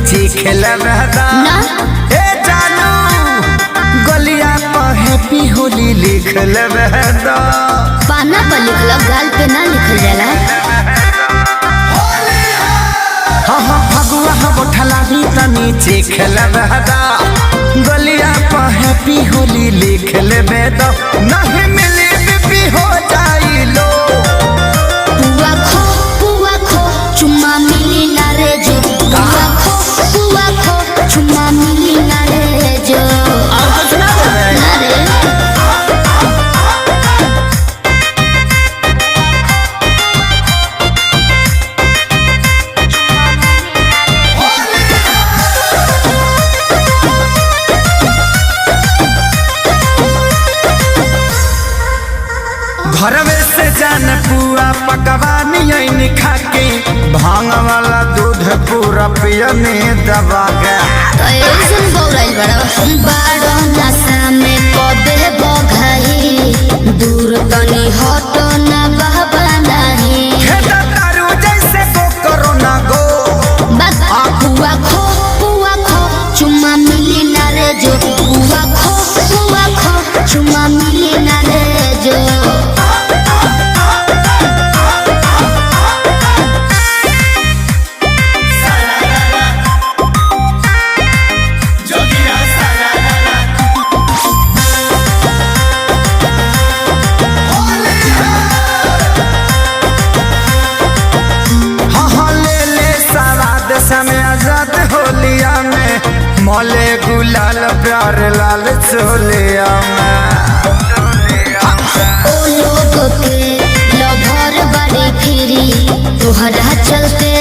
चीखे लबहदा ना ए जानू गलिया पर हैप्पी होली लिख लबहदा। पाना पर लिखल गाल पे ना लिखल जाला। हाँ हाँ फगुआ बोठला भी तनी चीख लबहदा गलिया पर हैप्पी होली लिख लबहदा। नहीं मिली बीपी हो जाई लो पुआ खो चुम्मा मिली ना रे जो। पुआ खो चुम्मा मिली ना रे जो। ना रे घरवे से जान पुआ पकवानी खा के भांग वाला दूध पूरा पियने दबा गया। ऐसन बौराइल बड़ा नशा में कबे बघाई दूर तनी हटो ना बहबा नहीं। खेता तारू जैसे को करो ना गो बस पुआ खो चुम्मा मिली ना रे जो। पुआ खो चुम्मा मिली ना रे जो। समय आजाद होलिया में मौले गुलाल प्यार लाल चोलिया में। ओ लोग के लभर बड़ी फिरी तोहरा चलते